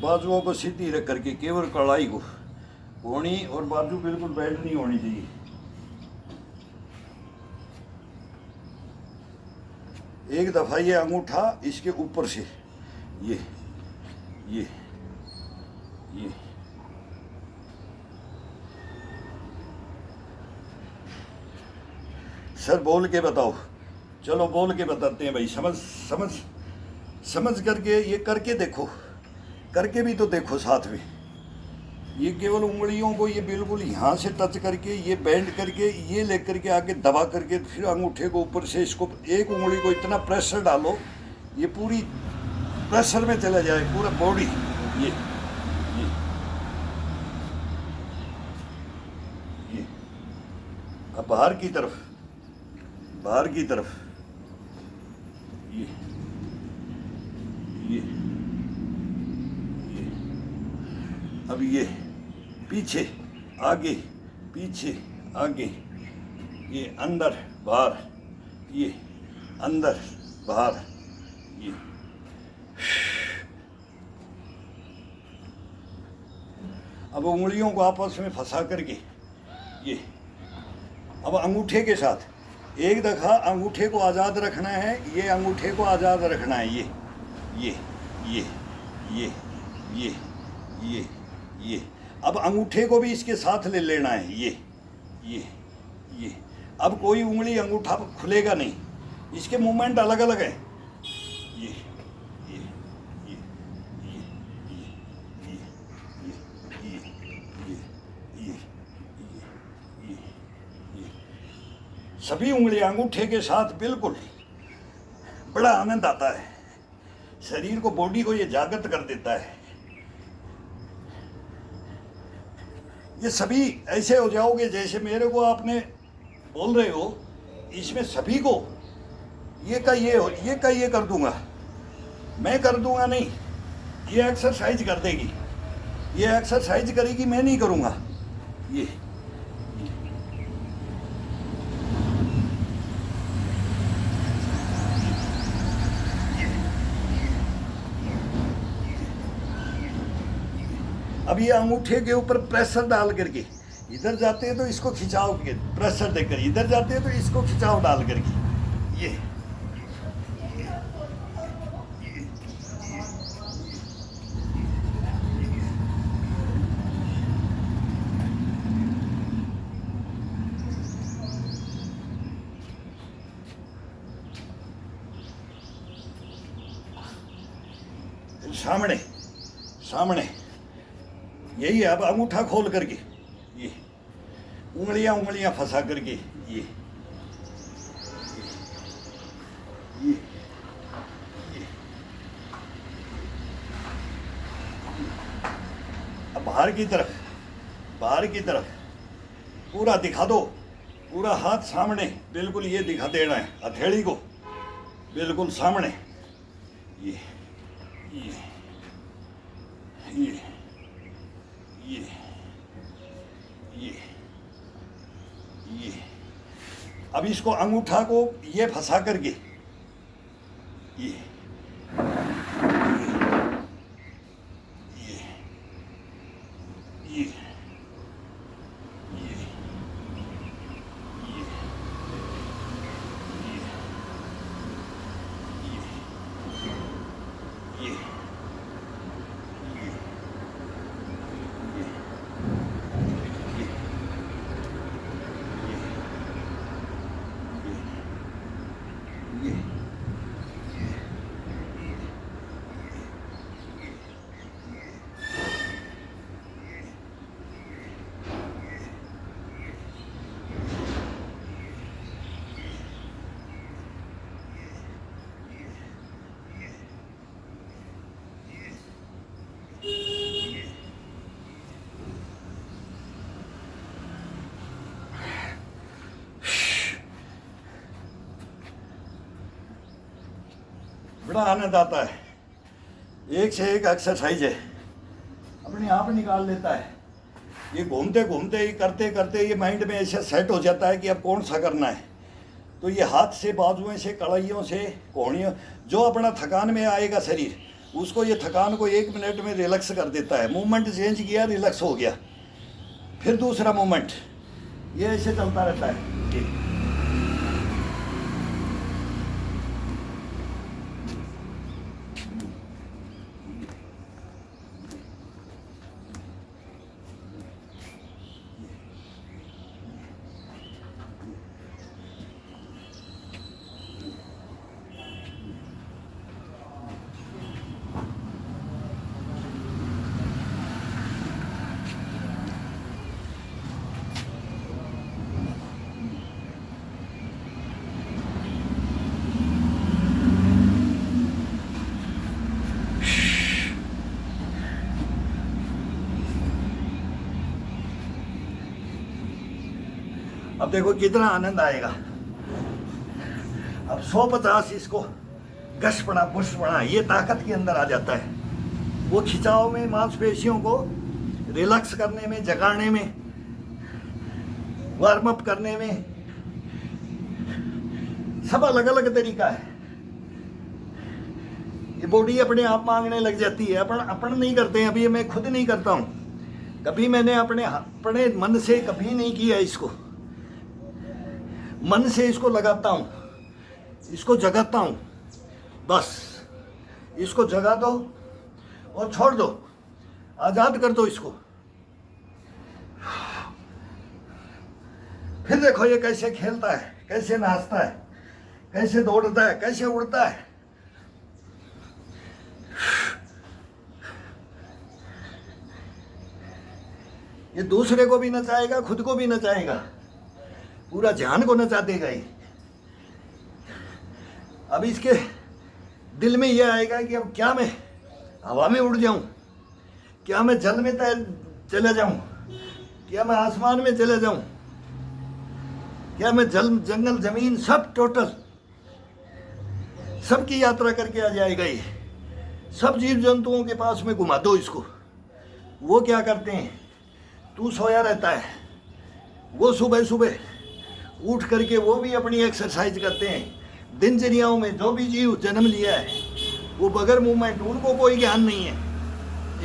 बाजुओं को सीधी रख करके केवल कलाई को कोणी और बाजू बिल्कुल बेंड नहीं होनी चाहिए। एक दफा ये अंगूठा इसके ऊपर से ये ये ये सर बोल के बताओ, चलो बोल के बताते हैं भाई, समझ समझ समझ करके ये करके देखो, करके भी तो देखो साथ में। ये केवल उंगलियों को ये बिल्कुल यहाँ से टच करके ये बेंड करके ये लेकर के आके दबा करके फिर अंगूठे को ऊपर से इसको एक उंगली को इतना प्रेशर डालो ये पूरी प्रेशर में चला जाए पूरा बॉडी। ये ये अब बाहर की तरफ, बाहर की तरफ ये ये ये अब ये पीछे आगे पीछे आगे, ये अंदर बाहर, ये अंदर बाहर, ये अब उंगलियों को आपस में फंसा करके ये अब अंगूठे के साथ एक दफ़ा अंगूठे को आज़ाद रखना है, ये अंगूठे को आज़ाद रखना है, ये ये ये ये ये ये ये अब अंगूठे को भी इसके साथ ले लेना है, ये ये अब कोई उंगली अंगूठा खुलेगा नहीं, इसके मूवमेंट अलग अलग है। ये ये ये ये ये ये ये ये ये ये ये सभी उंगलियां अंगूठे के साथ बिल्कुल बड़ा आनंद आता है, शरीर को बॉडी को ये जागृत कर देता है। ये सभी ऐसे हो जाओगे जैसे मेरे को आपने बोल रहे हो, इसमें सभी को ये का ये हो, ये का ये कर दूंगा, मैं कर दूंगा नहीं, ये एक्सरसाइज कर देगी, ये एक्सरसाइज करेगी, मैं नहीं करूंगा। ये अब ये अंगूठे के ऊपर प्रेशर डाल करके इधर जाते हैं तो इसको खिंचाव के प्रेशर देकर, इधर जाते हैं तो इसको खिंचाव डाल करके ये सामने सामने यही है। अब अंगूठा खोल करके ये उंगलियां उंगलियां फंसा करके ये ये ये अब बाहर की तरफ, बाहर की तरफ पूरा दिखा दो, पूरा हाथ सामने बिल्कुल ये दिखा देना है, हथेली को बिल्कुल सामने ये ये ये ये ये ये अब इसको अंगूठा को ये फंसा करके ये ये ये ये ये बड़ा आनंद आता है, एक से एक एक्सरसाइज है, अपने आप निकाल लेता है। ये घूमते घूमते ही करते करते ये माइंड में ऐसे सेट हो जाता है कि अब कौन सा करना है। तो ये हाथ से, बाजुओं से, कड़ाइयों से, कोहनियों, जो अपना थकान में आएगा शरीर उसको ये थकान को 1 मिनट में रिलैक्स कर देता है। मूवमेंट चेंज किया, रिलैक्स हो गया, फिर दूसरा मूवमेंट, ये ऐसे चलता रहता है। ये अब देखो कितना आनंद आएगा। अब 150 इसको गश पड़ा पुश पड़ा, ये ताकत के अंदर आ जाता है। वो खिंचाव में, मांसपेशियों को रिलैक्स करने में, जगाने में, वार्म अप करने में, सब अलग अलग तरीका है। ये बॉडी अपने आप मांगने लग जाती है, अपन नहीं करते हैं। अभी मैं खुद नहीं करता हूँ, कभी मैंने अपने मन से कभी नहीं किया इसको। मन से इसको लगाता हूँ, इसको जगाता हूँ, बस इसको जगा दो और छोड़ दो, आज़ाद कर दो इसको। फिर देखो ये कैसे खेलता है, कैसे नाचता है, कैसे दौड़ता है, कैसे उड़ता है। ये दूसरे को भी नचाएगा, खुद को भी नचाएगा, पूरा जान को नचा देगा ये। अब इसके दिल में यह आएगा कि अब क्या मैं हवा में उड़ जाऊं, क्या मैं जल में चले जाऊं, क्या मैं आसमान में चले जाऊं, क्या मैं जंगल जमीन सब टोटल सबकी यात्रा करके आ जाएगा ये। सब जीव जंतुओं के पास में घुमा दो इसको। वो क्या करते हैं, तू सोया रहता है, वो सुबह सुबह उठ करके वो भी अपनी एक्सरसाइज करते हैं। दिनचर्याओं में जो भी जीव जन्म लिया है वो बगैर मूवमेंट, उनको कोई ज्ञान नहीं है।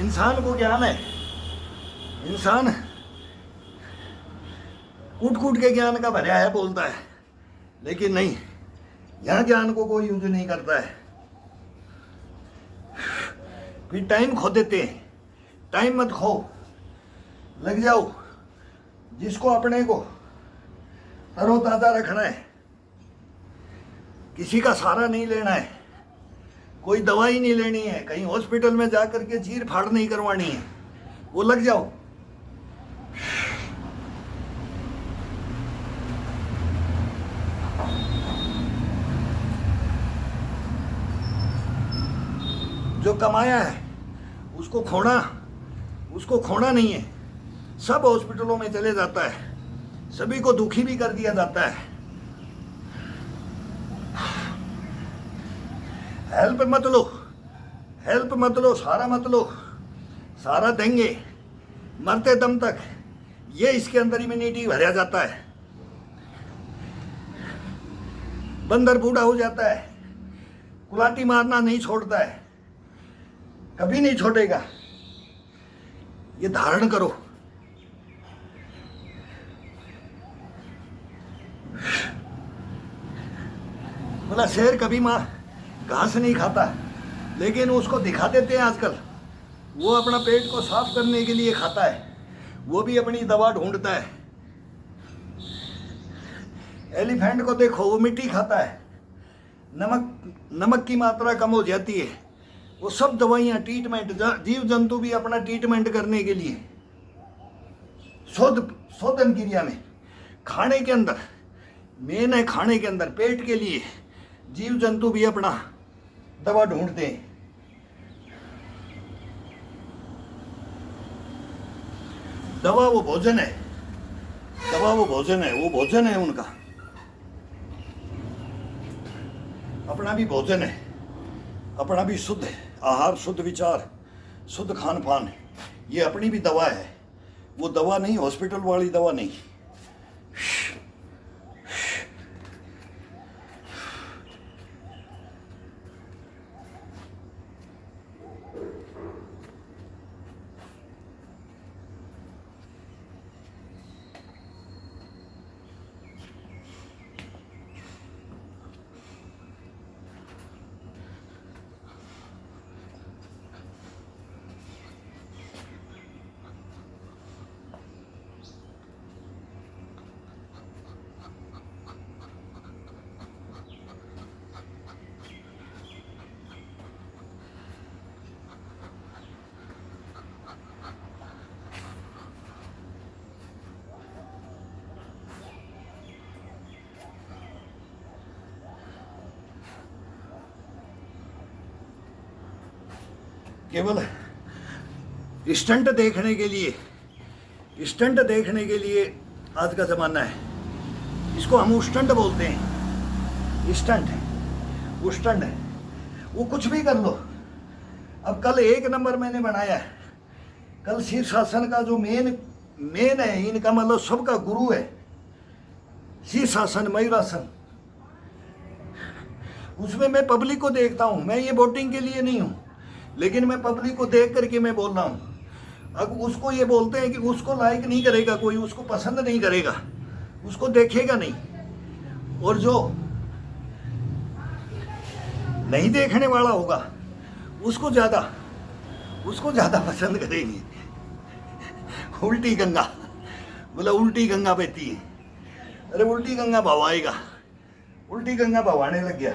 इंसान को ज्ञान है, इंसान कूट कूट के ज्ञान का भरा है बोलता है, लेकिन नहीं, यहाँ ज्ञान को कोई यूज नहीं करता है। फिर टाइम खो देते हैं। टाइम मत खो, लग जाओ। जिसको अपने को तरोताजा रखना है, किसी का सहारा नहीं लेना है, कोई दवाई नहीं लेनी है, कहीं हॉस्पिटल में जाकर के चीर फाड़ नहीं करवानी है, वो लग जाओ। जो कमाया है उसको खोना नहीं है। सब हॉस्पिटलों में चले जाता है, सभी को दुखी भी कर दिया जाता है। हेल्प मत लो, सारा मत लो, सारा देंगे मरते दम तक। ये इसके अंदर इम्यूनिटी भरा जाता है। बंदर बूढ़ा हो जाता है, कुलाटी मारना नहीं छोड़ता है, कभी नहीं छोड़ेगा। ये धारण करो। बोला शेर कभी घास नहीं खाता, लेकिन उसको दिखा देते हैं आजकल, वो अपना पेट को साफ करने के लिए खाता है, वो भी अपनी दवा ढूंढता है। एलिफेंट को देखो, वो मिट्टी खाता है, नमक की मात्रा कम हो जाती है, वो सब दवाइयाँ, ट्रीटमेंट, जीव जंतु भी अपना ट्रीटमेंट करने के लिए शोधन क्रिया में, खाने के अंदर मेन है, खाने के अंदर पेट के लिए जीव जंतु भी अपना दवा ढूंढते हैं। दवा वो भोजन है, वो भोजन है उनका। अपना भी भोजन है, अपना भी शुद्ध आहार, शुद्ध विचार, शुद्ध खान पान, ये अपनी भी दवा है। वो दवा नहीं, हॉस्पिटल वाली दवा नहीं। केवल स्टंट देखने के लिए, स्टंट देखने के लिए आज का ज़माना है। इसको हम स्टंट बोलते हैं, स्टंट वो स्टंट है, वो कुछ भी कर लो। अब कल 1 नंबर मैंने बनाया है। कल शीर्षासन का जो मेन है, इनका मतलब सबका गुरु है शीर्षासन, मयूरासन। उसमें मैं पब्लिक को देखता हूँ, मैं ये वोटिंग के लिए नहीं हूँ, लेकिन मैं पब्लिक को देख करके मैं बोल रहा हूँ। अब उसको ये बोलते हैं कि उसको लाइक नहीं करेगा कोई, उसको पसंद नहीं करेगा, उसको देखेगा नहीं, और जो नहीं देखने वाला होगा उसको ज़्यादा पसंद करेंगे। उल्टी गंगा, बोला उल्टी गंगा बहती है। अरे उल्टी गंगा बहाएगा, उल्टी गंगा बहाने लग गया।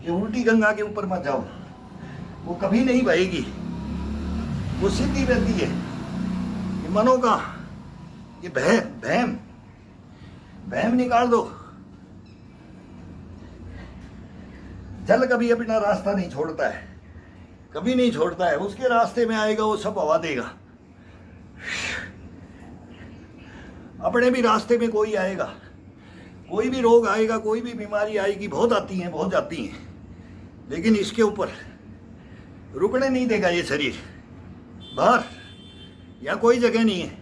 ये उल्टी गंगा के ऊपर मत जाओ, वो कभी नहीं बहेगी, वो सीधी बहती है। ये मनों का ये बहम निकाल दो। जल कभी अपना रास्ता नहीं छोड़ता है, कभी नहीं छोड़ता है। उसके रास्ते में आएगा वो सब हवा देगा। अपने भी रास्ते में कोई आएगा, कोई भी रोग आएगा, कोई भी बीमारी आएगी, बहुत आती हैं, बहुत जाती हैं, लेकिन इसके ऊपर रुकने नहीं देगा ये शरीर। बाहर या कोई जगह नहीं है।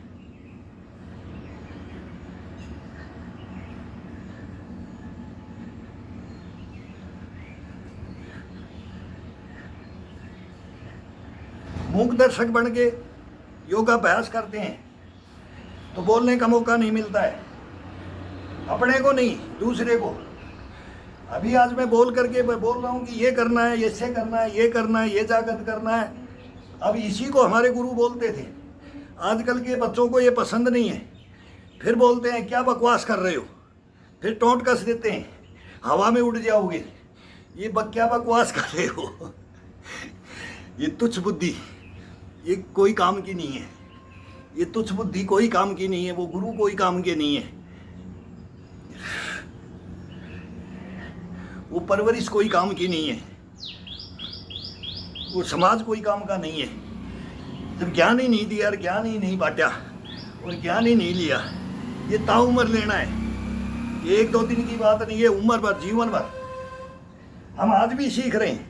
मूक दर्शक बन के योगाभ्यास करते हैं तो बोलने का मौका नहीं मिलता है, अपने को नहीं, दूसरे को। अभी आज मैं बोल करके मैं बोल रहा हूँ कि ये करना है, ऐसे करना है, ये करना है, ये जागत करना है। अब इसी को हमारे गुरु बोलते थे। आजकल के बच्चों को ये पसंद नहीं है, फिर बोलते हैं क्या बकवास कर रहे हो, फिर टोंट कस देते हैं, हवा में उड़ जाओगे, ये क्या बकवास कर रहे हो। ये तुच्छ बुद्धि, ये कोई काम की नहीं है। ये तुच्छ बुद्धि कोई काम की नहीं है, वो गुरु कोई काम के नहीं है, वो परवरिश कोई काम की नहीं है, वो समाज कोई काम का नहीं है। जब ज्ञान ही नहीं दिया और ज्ञान ही नहीं बांटा और ज्ञान ही नहीं लिया, ये ताउम्र लेना है। ये 1-2 दिन की बात नहीं है, उम्र भर, जीवन भर। हम आज भी सीख रहे हैं।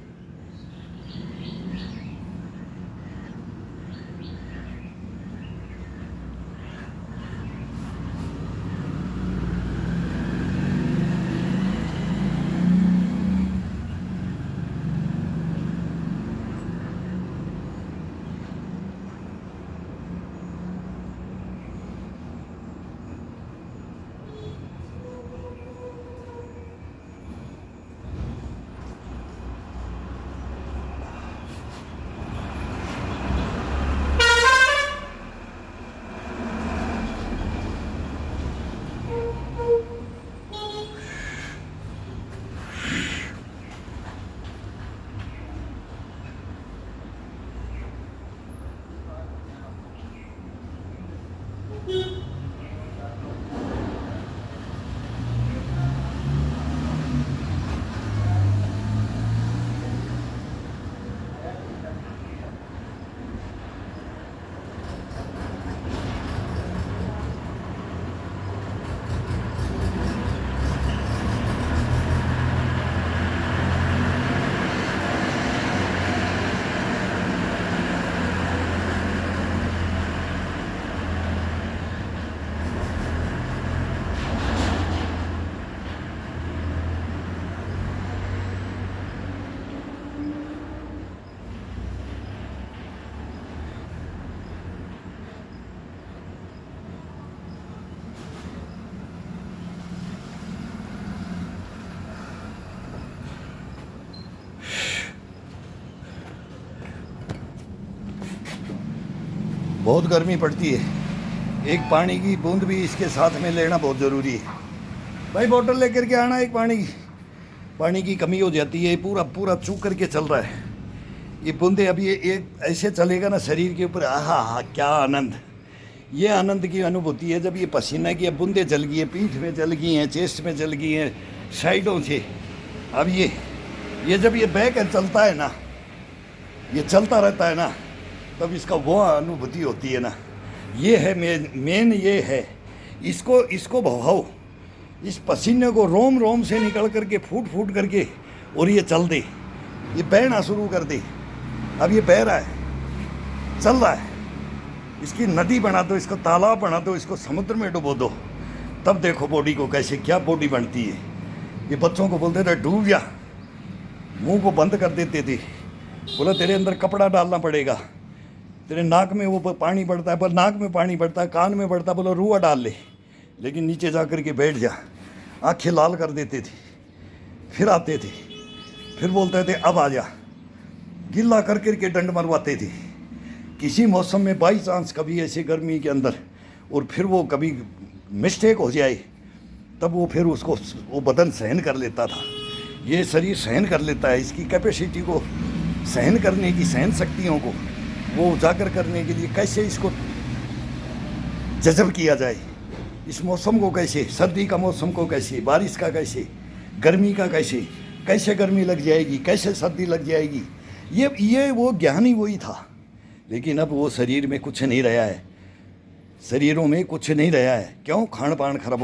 बहुत गर्मी पड़ती है, एक पानी की बूंद भी इसके साथ में लेना बहुत ज़रूरी है। भाई बोतल लेकर के आना एक पानी की कमी हो जाती है। पूरा चूक करके चल रहा है ये बूंदे। अब ये एक ऐसे चलेगा ना शरीर के ऊपर, आहा क्या आनंद। ये आनंद की अनुभूति है जब ये पसीना की बूंदे चल गई है, पीठ में चल गई हैं, चेस्ट में चल गई हैं, साइडों से। अब ये जब ये बह कर चलता है ना, ये चलता रहता है ना, तब इसका वो अनुभूति होती है ना। ये है मेन ये है, इसको बहाओ, इस पसीने को रोम रोम से निकल करके फूट फूट करके, और ये चल दे, ये बहना शुरू कर दे। अब ये बह रहा है, चल रहा है, इसकी नदी बना दो, इसको तालाब बना दो, इसको समुद्र में डुबो दो, तब देखो बॉडी को कैसे क्या बॉडी बनती है। ये बच्चों को बोलते थे डूब जा, मुंह को बंद कर देते थे, बोला तेरे अंदर कपड़ा डालना पड़ेगा, तेरे नाक में वो पानी बढ़ता है, पर नाक में पानी बढ़ता है, कान में बढ़ता है, बोला रुआ डाल ले, लेकिन नीचे जा कर के बैठ जा। आँखें लाल कर देते थे, फिर आते थे, फिर बोलते थे अब आ जा, गिल्ला कर करके डंड मरवाते थे। किसी मौसम में बाई चांस कभी ऐसे गर्मी के अंदर, और फिर वो कभी मिस्टेक हो जाए, तब वो फिर उसको वो बदन सहन कर लेता था। ये शरीर सहन कर लेता है, इसकी कैपेसिटी को सहन करने की, सहन शक्तियों को वो उजागर करने के लिए कैसे इसको जज़ब किया जाए। इस मौसम को कैसे, सर्दी का मौसम को कैसे, बारिश का कैसे, गर्मी का कैसे, कैसे गर्मी लग जाएगी, कैसे सर्दी लग जाएगी, ये वो ज्ञान ही वही था। लेकिन अब वो शरीर में कुछ नहीं रहा है, शरीरों में कुछ नहीं रहा है। क्यों? खान पान खराब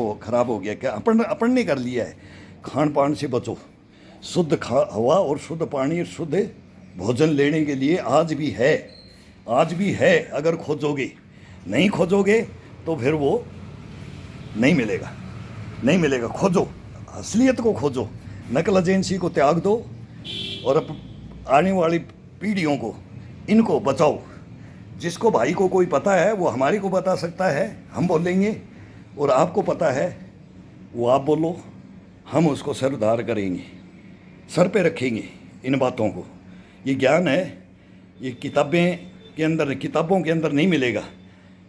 हो गया। क्या अपन ने कर लिया है? खान पान से बचो, शुद्ध हवा और शुद्ध पानी और शुद्ध भोजन लेने के लिए आज भी है। अगर खोजोगे, नहीं खोजोगे तो फिर वो नहीं मिलेगा। खोजो, असलियत को खोजो, नकल एजेंसी को त्याग दो, और अब आने वाली पीढ़ियों को इनको बचाओ। जिसको भाई को कोई पता है वो हमारे को बता सकता है, हम बोलेंगे, और आपको पता है वो आप बोलो, हम उसको सरदार करेंगे, सर पे रखेंगे इन बातों को। ये ज्ञान है, ये किताबों के अंदर नहीं मिलेगा।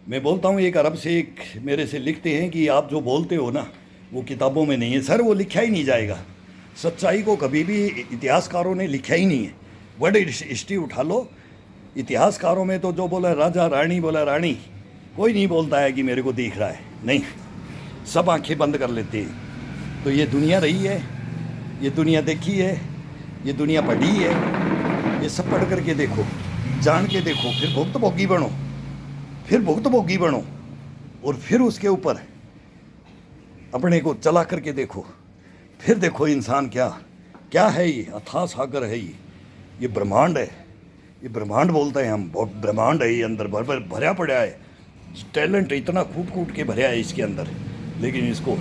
मैं बोलता हूँ, एक अरब से एक मेरे से लिखते हैं कि आप जो बोलते हो ना वो किताबों में नहीं है। सर वो लिखा ही नहीं जाएगा, सच्चाई को कभी भी इतिहासकारों ने लिखा ही नहीं है। वर्ल्ड हिस्ट्री उठा लो, इतिहासकारों में तो जो बोला राजा रानी बोला रानी, कोई नहीं बोलता है कि मेरे को दिख रहा है, नहीं, सब आंखें बंद कर लेते हैं। तो ये दुनिया रही है, ये दुनिया देखी है, ये दुनिया पढ़ी है, ये सब पढ़ करके देखो, जान के देखो, फिर भुक्तभोगी बनो, और फिर उसके ऊपर अपने को चला करके देखो। फिर देखो इंसान क्या है। ये अथाह सागर है, ये ब्रह्मांड है, ये ब्रह्मांड बोलते हैं हम, बहुत ब्रह्मांड है। ये अंदर भरा पड़ा है, टैलेंट इतना कूट के भरा है इसके अंदर, लेकिन इसको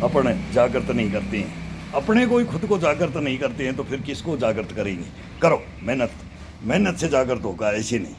अपन जागृत नहीं करते हैं। अपने को ही खुद को जागृत नहीं करते हैं तो फिर किसको जागृत करेंगे? करो मेहनत से जागृत होगा, ऐसे नहीं।